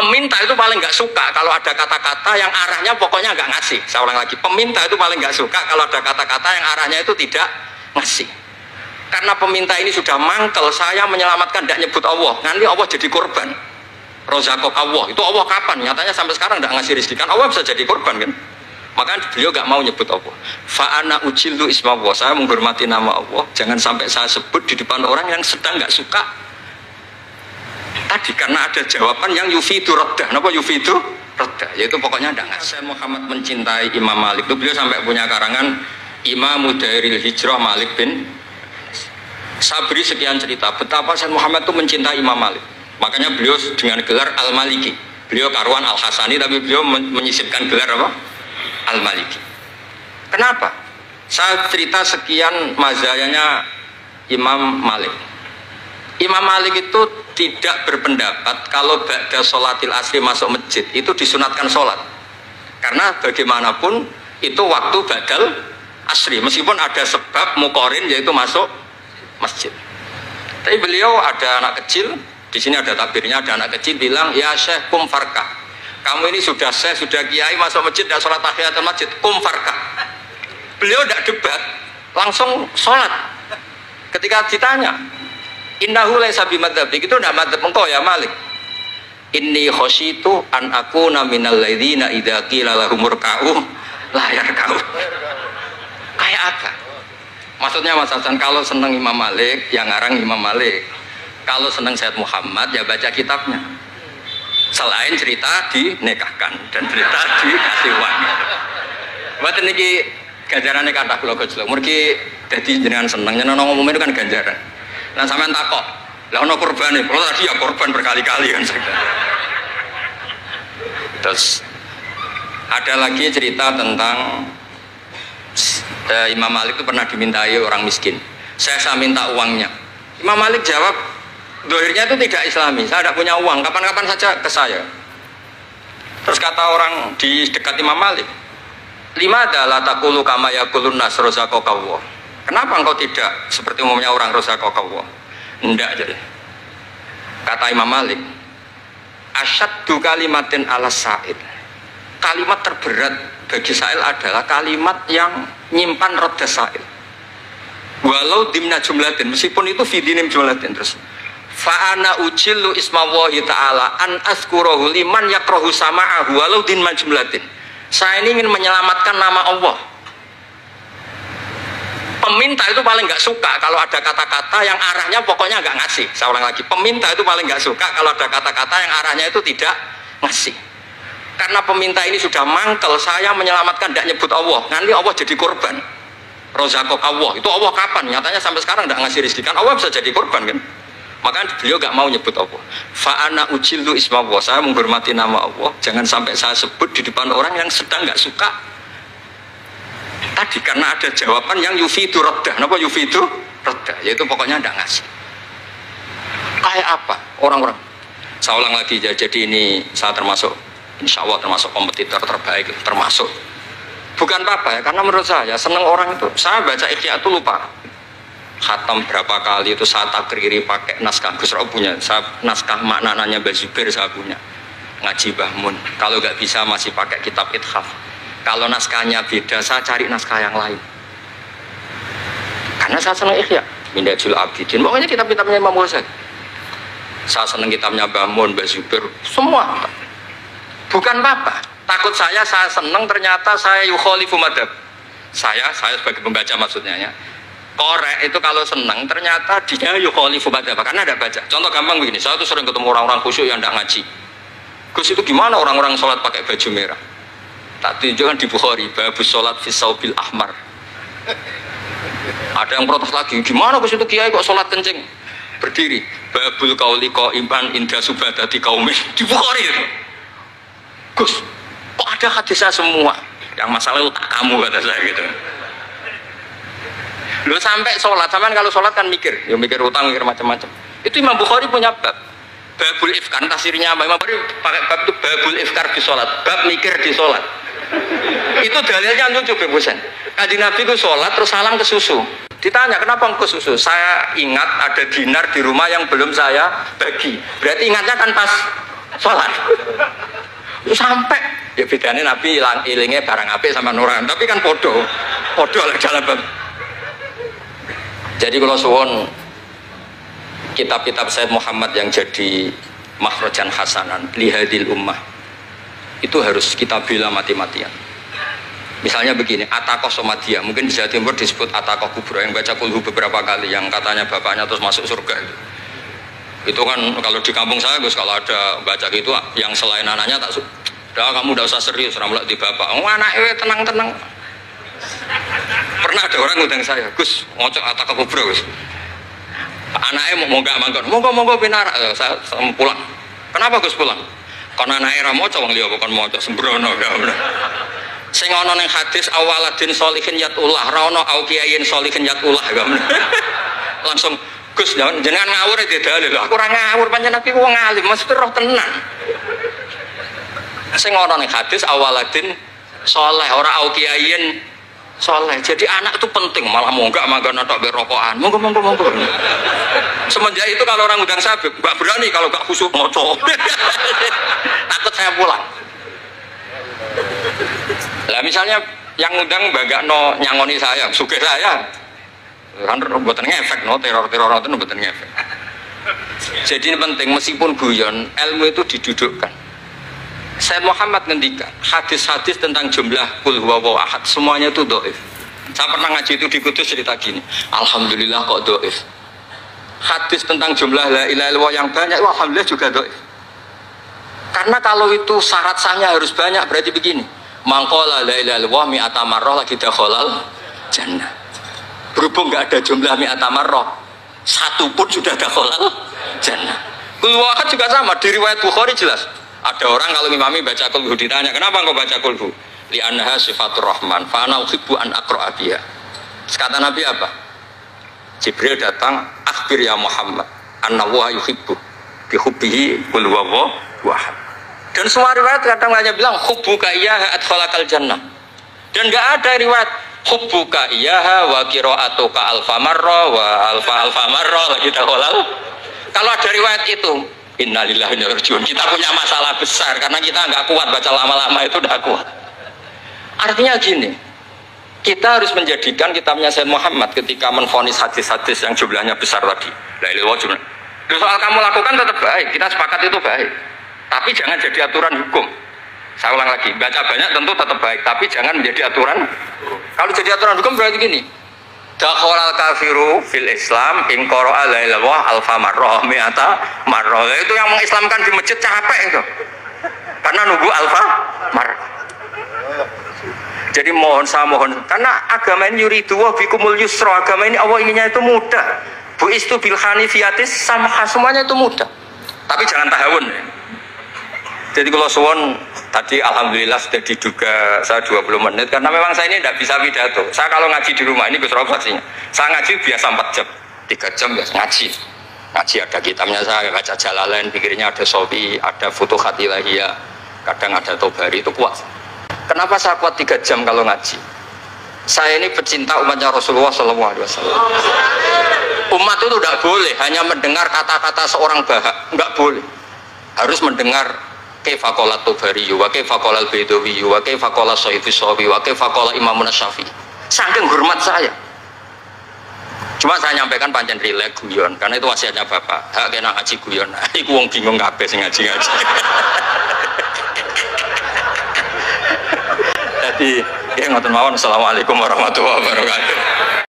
Peminta itu paling nggak suka kalau ada kata-kata yang arahnya pokoknya nggak ngasih. Saya ulang lagi, peminta itu paling nggak suka kalau ada kata-kata yang arahnya itu tidak ngasih. Karena peminta ini sudah mangkel, saya menyelamatkan tidak nyebut Allah, nanti Allah jadi korban. Rozakok Allah, itu Allah kapan? Nyatanya sampai sekarang tidak ngasih rezeki, kan Allah bisa jadi korban kan? Makanya beliau nggak mau nyebut Allah. Fa'ana ujillu ismawah, saya menghormati nama Allah, jangan sampai saya sebut di depan orang yang sedang nggak suka. Tadi karena ada jawaban yang yufidu raddah. Kenapa yufidu raddah? Yaitu pokoknya tidak ngasih. Saya Muhammad mencintai Imam Malik, itu beliau sampai punya karangan Imam Mudairil Hijrah Malik bin. Saya beri sekian cerita betapa Sayyid Muhammad itu mencintai Imam Malik. Makanya beliau dengan gelar Al-Maliki. Beliau karuan Al-Hasani tapi beliau menyisipkan gelar apa? Al-Maliki. Kenapa? Saya cerita sekian mazhayanya Imam Malik. Imam Malik itu tidak berpendapat kalau ba'da sholatil asri masuk masjid itu disunatkan sholat. Karena bagaimanapun itu waktu ba'dal asri. Meskipun ada sebab mukorin yaitu masuk masjid. Tapi beliau ada anak kecil, di sini ada tabirnya, ada anak kecil bilang, ya Syekh kum farkah. Kamu ini sudah Syekh, sudah kiai masuk masjid dan sholat tahiyatul masjid, kum farkah. Beliau tidak debat, langsung sholat. Ketika ditanya, innahu laisa bimadzhabik, itu tidak madzhab engkau ya Malik. Inni khosyitu an akuna minal ladzina idza qila lahum ruk'u la yarka'u. Kayak apa? Maksudnya Mas Hasan, kalau seneng Imam Malik, yang ngarang Imam Malik. Kalau seneng Sayyid Muhammad, ya baca kitabnya. Selain cerita dinikahkan dan cerita dikasih uang. Buat ini ganjarannya kata kula gojlok. Mergi jadi jenengan seneng, jenengan ngomong itu kan ganjaran. Nah sampean takok, lah ono korban nih. Kalau tadi ya korban berkali-kali kan. Terus ada lagi cerita tentang Imam Malik itu pernah dimintai orang miskin. Saya minta uangnya. Imam Malik jawab, dohirnya itu tidak Islami. Saya tidak punya uang. Kapan-kapan saja ke saya. Terus kata orang di dekat Imam Malik, lima adalah takulu kama yakulun nas rozakokawah. Kenapa engkau tidak seperti umumnya orang rozakokawah? Tidak jadi. Kata Imam Malik, asyaddu kalimatin ala sa'id. Kalimat terberat bagi sa'il adalah kalimat yang nyimpan roda sa'il. Walau dimna jumlatin, meskipun itu fidinim jumlatin. Terus fa'ana ujillu ismawahi ta'ala an azkurahu liman yakrohu sama'ahu walau dimna jumlatin. Saya ini ingin menyelamatkan nama Allah. Peminta itu paling nggak suka kalau ada kata-kata yang arahnya pokoknya nggak ngasih. Saya ulang lagi, peminta itu paling nggak suka kalau ada kata-kata yang arahnya itu tidak ngasih. Karena peminta ini sudah mangkel, saya menyelamatkan tidak nyebut Allah, nanti Allah jadi korban. Rozakok Allah, itu Allah kapan? Nyatanya sampai sekarang tidak ngasih rezeki, kan Allah bisa jadi korban kan? Makanya beliau nggak mau nyebut Allah. Fa'ana ujillu ismawah, saya menghormati nama Allah, jangan sampai saya sebut di depan orang yang sedang nggak suka. Tadi karena ada jawaban yang yufidu raddah. Kenapa yufidu raddah? Yaitu pokoknya tidak ngasih. Kayak apa orang-orang? Saya ulang lagi, jadi ini saya termasuk, insya Allah termasuk kompetitor terbaik, termasuk. Bukan apa ya, karena menurut saya seneng orang itu. Saya baca Ikhya itu lupa. Khatam berapa kali itu saya takriri pakai naskah Gus Ro punya. Saya naskah maknanya Mbah Zubair saya punya. Ngaji Bahmun. Kalau nggak bisa masih pakai kitab Ithaf. Kalau naskahnya beda, saya cari naskah yang lain. Karena saya seneng Ikhya. Minhajul Abidin. Pokoknya kitab-kitabnya Imam Ghazali. Saya seneng kitabnya Bahmun, Mbah Zubair, semua. Bukan apa-apa. Takut saya seneng ternyata saya yukhalifu madhab. Saya sebagai pembaca maksudnya ya. Korek itu kalau seneng ternyata dia yukhalifu madhab karena tidak baca. Contoh gampang begini, saya tuh sering ketemu orang-orang khusyuk yang tidak ngaji. Gus itu gimana orang-orang sholat pakai baju merah? Tak tunjukkan di Bukhari, babus sholat fi saubil ahmar. Ada yang protes lagi, gimana Gus itu kiai kok sholat kencing? Berdiri, babul kauli qaiman inda subadati qaumi di Bukhari itu. Gus, kok ada hadisnya semua? Yang masalah itu tak kamu kata saya gitu. Lu sampai sholat, sampai kalau sholat kan mikir, ya mikir utang, mikir macam-macam. Itu Imam Bukhari punya bab, babul ifkar, tafsirnya Imam Bukhari pakai bab itu babul ifkar di sholat, bab mikir di sholat. Itu dalilnya lucu bebusan. Kanjeng Nabi itu sholat terus salam ke susu. Ditanya kenapa engkau susu? Saya ingat ada dinar di rumah yang belum saya bagi. Berarti ingatnya kan pas sholat. Sampai ya bedanya Nabi ilingnya barang apik sama nuran, tapi kan podo lah dalam bab. Jadi kalau suwon kitab-kitab Sayyid Muhammad yang jadi makhrajan hasanan lihadil ummah itu harus kita bela mati-matian. Misalnya begini, Ataqah Somadiyah, mungkin di Jawa Timur disebut Ataqah Kubra, yang baca kulhu beberapa kali, yang katanya bapaknya terus masuk surga itu kan kalau di kampung saya Gus, kalau ada baca gitu yang selain anaknya tak udah kamu udah usah serius ramlak di bapak, anaknya tenang-tenang. Pernah ada orang ngundang saya, Gus ngocok Ataqah Kubra Gus, anaknya mau nggak mangkon, monggo pinara, saya pulang. Kenapa Gus pulang? Karena anaknya mau cowok liya bukan mau cowok sembrono ya bener. Sing ana ning hadis awaladin sholihin yatullah, ra ono au kiyain sholihin yatullah ya bener. Langsung Gus jenengan ngawur ya dalil. Aku ora ngawur, panjenengan iki wong alim, mesti roh tenan. Sing ana ning hadis awaladin saleh, ora au kiyain soleh. Jadi anak itu penting, malah mau nggak makan atau berokokan, monggo. Semenjak itu kalau orang undang saya nggak berani, kalau nggak khusyuk ngocok. Takut saya pulang. Lah misalnya yang undang bangga no nyangoni saya, suge saya, kan buatan ngefek no teror itu buatan ngefek. Jadi ini penting, meskipun guyon, ilmu itu didudukkan. Sayyid Muhammad ngendikan hadis-hadis tentang jumlah kul huwallahu ahad semuanya itu dhaif. Saya pernah ngaji itu di Kudus cerita gini, alhamdulillah kok dhaif. Hadis tentang jumlah la ilaha illallah yang banyak, alhamdulillah juga dhaif. Karena kalau itu syarat sahnya harus banyak, berarti begini, mangqala la ilaha illallah mi'ata marrah lagi dakhalal jannah. Berhubung nggak ada jumlah mi'ata marrah, satu pun sudah dakhalal jannah. Kul huwallahu ahad juga sama, di riwayat Bukhari jelas. Ada orang kalau imami baca kulhu ditanya, kenapa engkau baca kulhu? Li'annaha sifatur rahman, fa'ana uhibbu an aqra'a biha. Kata Nabi apa? Jibril datang, akhbir ya Muhammad, anna wa yuhibbu bihubbihi kul huwallahu ahad. Dan semua riwayat kadang hanya bilang hubbuka iyyaha adkhalakal jannah. Dan enggak ada riwayat hubbuka iyyaha wa qira'atuka alfa marra wa alfa marra lagi dakhalal. Kalau ada riwayat itu, innalillahi wa inna ilaihi raji'un. Kita punya masalah besar karena kita nggak kuat baca lama-lama itu udah kuat. Artinya gini, kita harus menjadikan kitabnya Sayyid Muhammad ketika menvonis hadis-hadis yang jumlahnya besar tadi. La ilaha illallah. Soal kamu lakukan tetap baik, kita sepakat itu baik. Tapi jangan jadi aturan hukum. Saya ulang lagi, baca banyak tentu tetap baik, tapi jangan menjadi aturan. Kalau jadi aturan hukum berarti gini. Dakhalal kafiru fil Islam in qara'a la ilaha illallah alfa marrah mi'ata marrah. Itu yang mengislamkan di masjid capek itu. Karena nunggu alfa marrah. Jadi mohon karena agama ini yuridu wa bikumul yusra, agama ini Allah inginnya itu mudah. Bu istu bil hanifiyatis samha, semuanya itu mudah. Tapi jangan tahawun. Jadi kalau suwon tadi alhamdulillah sudah diduga saya 20 menit karena memang saya ini tidak bisa pidato. Saya kalau ngaji di rumah ini Gus Rob saksinya. Saya ngaji biasa 4 jam, 3 jam biasa ngaji. Ngaji ada kitabnya saya baca Jalalain, pikirnya ada Sofi, ada Futuhat Ilahiyah, kadang ada Tobari, itu kuat. Kenapa saya kuat 3 jam kalau ngaji? Saya ini pecinta umatnya Rasulullah SAW. Umat itu tidak boleh hanya mendengar kata-kata seorang bahak, nggak boleh. Harus mendengar kaifa qala Tobari, wa kaifa qala Al-Baidawi, wa kaifa qala Syafi'i, wa kaifa qala Imam Syafi'i. Saking hormat saya. Cuma saya nyampaikan pancen rilek guyon karena itu wasiatnya Bapak. Hak kena ngaji guyon. Iku wong bingung kabeh sing ngaji-ngaji. Jadi, ya ngoten mawon. Assalamualaikum warahmatullahi wabarakatuh.